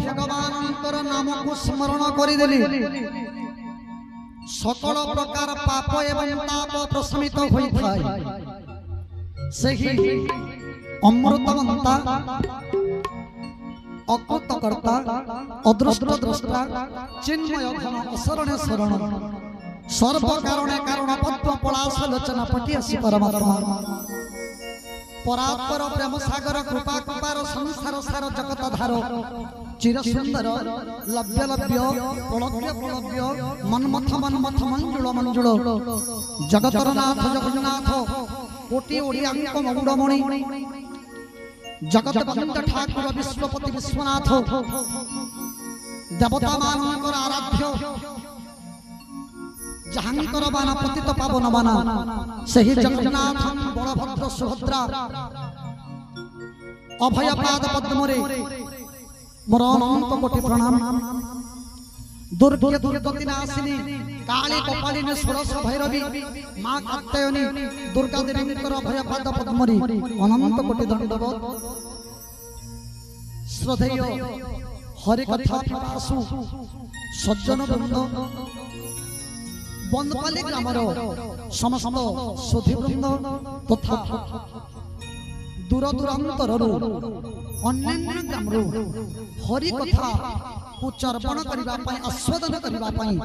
भगवानंकर नाम को स्मरण करिदेली सकल प्रकार पाप एवं ताप प्रशमित होई थाए सही अमृतवंता अकृतकर्ता अदृष्ट द्रष्टा चिन्मय घन अशरणे शरण सर्व कारणे कारण पद्म पलाश लोचना पटियासी परमात्मा परात्पर प्रेम सागर कृपा कृपार संसार सार जगत धार चिर सुंदर लभ्य लभ्य पलव्य पलव्य मनमथ मनमथ मंजुल मंजुल जगतर नाथ जगन्नाथ कोटि ओडियांक मौड़मणि जगत बंद ठाकुर विश्वपति विश्वनाथ देवता मानकर आराध्य जहांकर बाना पतित पावन बाना सही जगन्नाथ बलभद्र सुभद्रा अभय पाद पद्मरे मोर अनंत कोटि प्रणाम दुर्गे दुर्गति नाशिनी काली कपालिनी षोडश भैरवी मां कात्यायनी दुर्गा देवींकर अभय पाद पद्मरे अनंत कोटि दंडवत श्रद्धेय हरि कथा पिपासु सज्जन वृंद बंदपाली ग्रामर समस्त सुधीवृंद तथा दूर दूरांतर अन्य ग्राम हरि कथा को चर्पण करने आस्वादन करने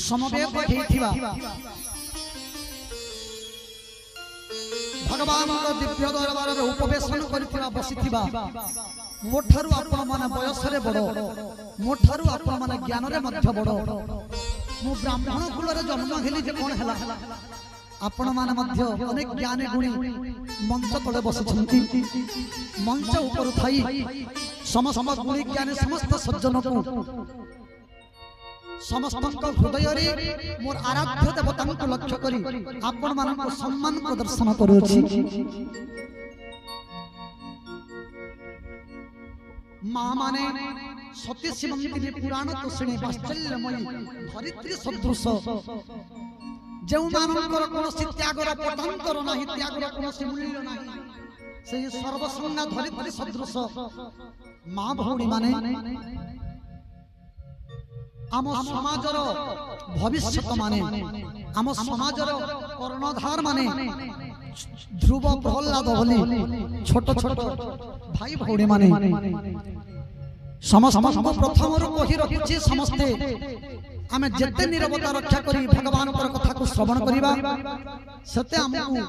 समवेत होइथिबा भगवान दिव्य दरबार में उपवेशन करथिबा बसिथिबा मोठारु आपण माने बयस रे बड़ मोठारु आपण माने ज्ञान रे मध्य बड़ मु ब्राह्मण कुल रे जन्म हेली जे कोन हला आपण माने मध्य अनेक ज्ञानी गुणी मंच तले बसिछंती मंच ऊपर थाई समस्त गुणी ज्ञानी समस्त सज्जन को समस्त हृदय रे मोर आराध्य देवता को लक्ष्य करी आपण मान को सम्मान प्रदर्शन करूछि मां माने सती सीमंतिनी पुराण तोषिणी वात्सल्यमयी धरित्री सदृश जो मानकर कोनोसी त्यागर पटांतर नाही त्यागर कोनोसी मूल्य नाही सेही सर्वसंज्ञा धरित्री सदृश मां भौणी माने आम समाजर भविष्य माने आम समाजर कर्णधार माने ध्रुव प्रहलाद भली छोट छोट भाई भौणी माने समस्त प्रथम कही रखुचे समस्ते आमे जेते निरवता रक्षा करी भगवान कथा को श्रवण करिबा सते हमकु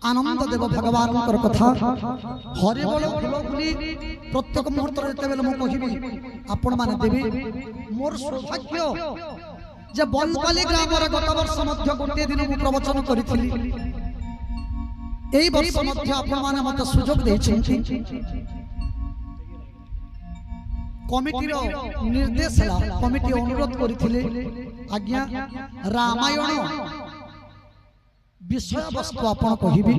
आनंद देव भगवान कथा हरि बोल फूल फुली प्रत्येक मुहूर्त जेते बेले मु कहिबी आपण माने देबी मोर सौभाग्य जे बनपाली ग्राम रे गत वर्ष मध्य गोटे दिन मु प्रवचन करिथिली एई वर्ष मध्य आपण माने मते सुयोग दैछन्ति कमिटी रो निर्देश ला कमिटी अनुरोध करिथिले आज्ञा रामायण विषय वस्तु आपण कहिबी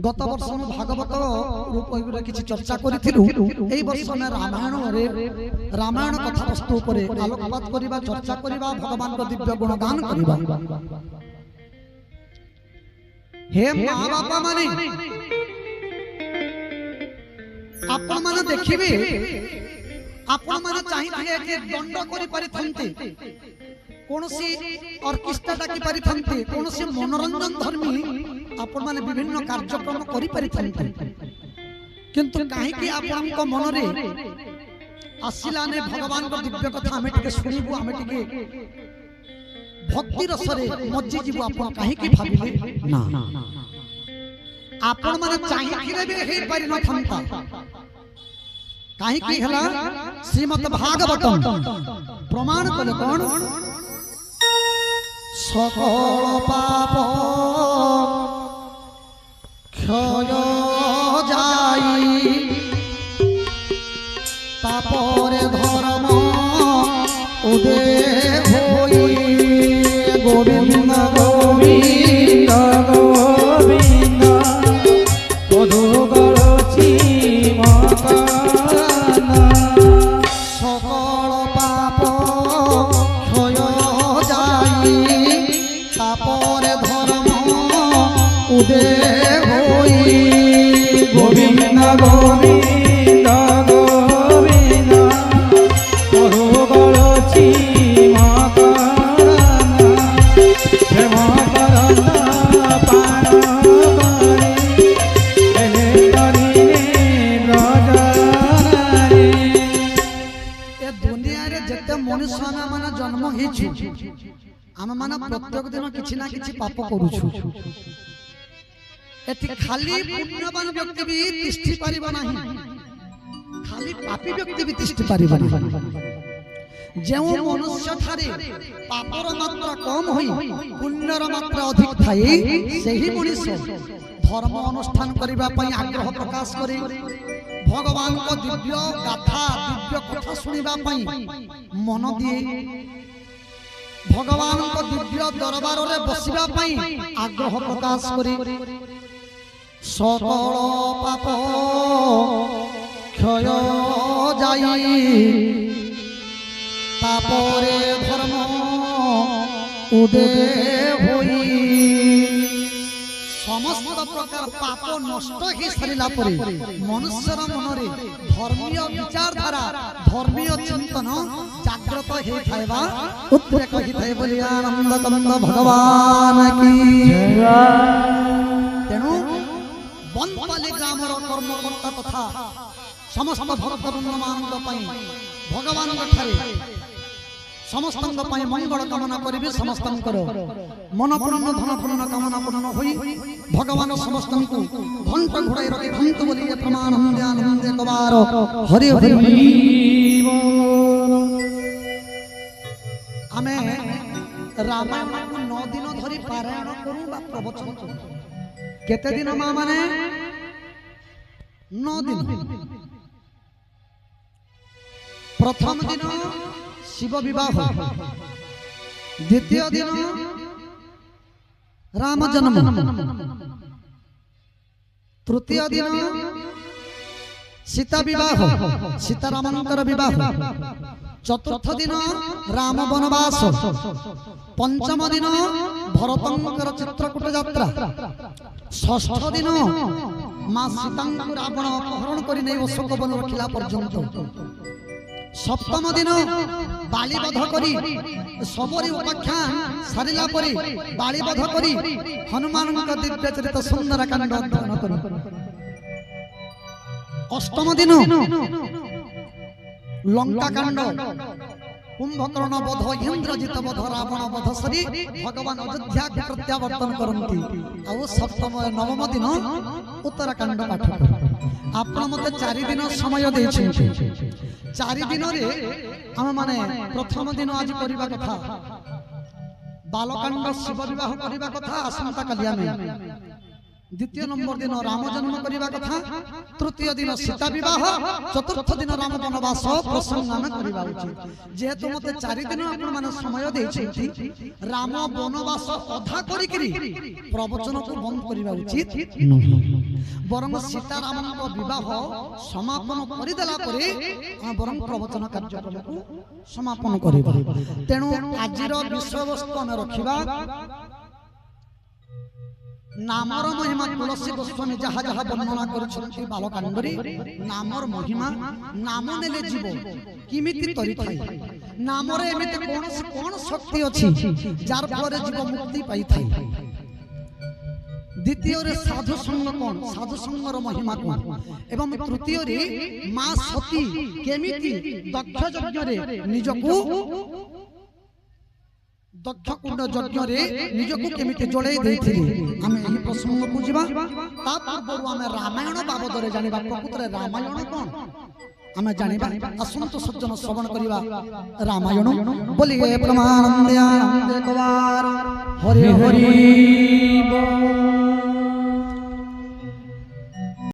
गत वर्ष में भागवत रूप किसी चर्चा करिथिलु एई वर्ष में रामायण कथा वस्तु उपरे आलोकपात करिबा चर्चा करिबा भगवान को दिव्य गुणगान करिबा हे मां बापा माने आपण माने देखिबे आपण माने चाहिथिले कि दंड करि परिथंते कोनोसी ऑर्केस्ट्रा डाकी परिथंते कोनोसी मनोरंजन धर्मी आपण माने विभिन्न कार्यक्रम करि परिथंते किंतु काहे कि आपण को मन रे आसिलाने भगवान को दिव्य कथा हमें टिके सुनिबो हमें टिके भक्ति रस रे मज्जी जीव आपण काहे कि भाबिले ना आपण माने चाहिथिले बे हे पारि न थंता काहे कि हला श्रीमद् भागवतम प्रमाण कले कोन सकल पाप क्षय जाई तापरे धर्म उदय होई गोविंद गोविंद गोविंद मधु गलची मकाना सकल पाप क्षय जाई तापरे धर्म उदय होई गोविंद গোবিন্দ গোবিন্দ করু গলছি মকরনা প্রেম করনা পাণ করে এলে তরিণে ব্রজনারে। ए दुनिया रे जते मनुष्य माने जन्म हिछु आम माने प्रत्येक दिन किछि ना किछि पाप करूछु एति खाली पुण्यवान व्यक्ति भी तिष्ठि परिबो नाही खाली पापी व्यक्ति भी तिष्ठि परिबो नाही जेउ मनुष्य ठारे पापर मात्रा कम होई पुण्यर मात्रा अधिक थाई सेही मनुष्य धर्म अनुष्ठान करिबा पई आग्रह प्रकाश करे भगवान को दिव्य गाथा दिव्य कथा सुनिबा पई मन दिए भगवान को दिव्य दरबार रे बसिबा पई आग्रह प्रकाश करे सकल पाप क्षय जाई तापरे धर्म उदय होई समस्त प्रकार पाप नष्ट ही सारिला परे मनुष्यर मनरे धर्मीय विचारधारा धर्मीय चिंतन जागृत हे थाएबा उद्रेक ही थाए बोली आनंद कंद भगवान की तेणु बनपाली ग्रामर कर्मकर्ता तथा समस्त भक्तवृंद मानक पई भगवान ठारे समस्तंग पई मंगल कामना करिबे समस्तंकर मन पूर्ण धन पूर्ण कामना पूर्ण होई भगवान समस्तंकु घंट घोड़ाई रखि घंट बोली प्रमाण आनंद एकबार हरि हरि आमे रामायण को 9 दिन धरि पारायण करू बा प्रवचन करू केते दिन मा माने 9 दिन प्रथम दिन शिव विवाह द्वितीय दिन राम जन्म तृतीय दिन सीता विवाह सीतारामंकर विवाह चतुर्थ दिन राम वनवास पंचम दिन भरतंकर चित्रकूट यात्रा षष्ठ दिन मां सीता रावण अपहरण कर नहीं अशोक वन रखिला पर्यंत सप्तम दिन बालीबध करी सबरी उपाख्यान सारिला परी बालीबध करी हनुमान दिव्य चरित सुंदर कांड अध्ययन करी अष्टम दिन लंका कांड कुंभकर्ण बध इंद्रजित बध रावण बध सरी भगवान अयोध्या को प्रत्यावर्तन करती आ सप्तम नवम दिन उत्तराखंड पाठ आपण मते 4 दिन समय देछि 4 दिन रे हम माने प्रथम दिन आज करिबा कथा बालकांड शिव विवाह करिबा कथा आसंता कलिया में द्वितीय नंबर दिन राम जन्म करिबा कथा तृतीय दिन सीता विवाह चतुर्थ दिन राम वनवास प्रसंगान करिबा उचित जेहेतु मते 4 दिन आपण माने समय देछि राम वनवास अधा करिकरी प्रवचन को बंद करिबा उचित नहीं बरं सीता राम को विवाह समापन करिदेला परे बरं प्रवचन कार्यक्रम को समापन करिबा तेनु आजिर विषय वस्तु हम रखिबा नामर महिमा तुलसी गोस्वामी जहा जहा वर्णना करछन्ति बालकांडरी नामर महिमा नाम नेले जीव किमिति तरी थाई नामरे एमिति कोन शक्ति अछि जार फलरे जीव मुक्ति पाई थाई द्वितीय रे साधु संग कोन साधु संगर महिमा कोन एवं तृतीय रे मां सती केमिति दक्ष यज्ञ रे निजको दक्ष कुंड यज्ञ रे निजको केमिति जोड़ाई देथिले आमे एही प्रसंग बुझिबा ता पूर्व आमे रामायण बाबद रे जानिबा प्रकृत रे रामायण कोन आमे जानिबा असंत सज्जन श्रवण करिबा रामायण बोलिए प्रमानंद आनंद एकबार हरि हरि बोल।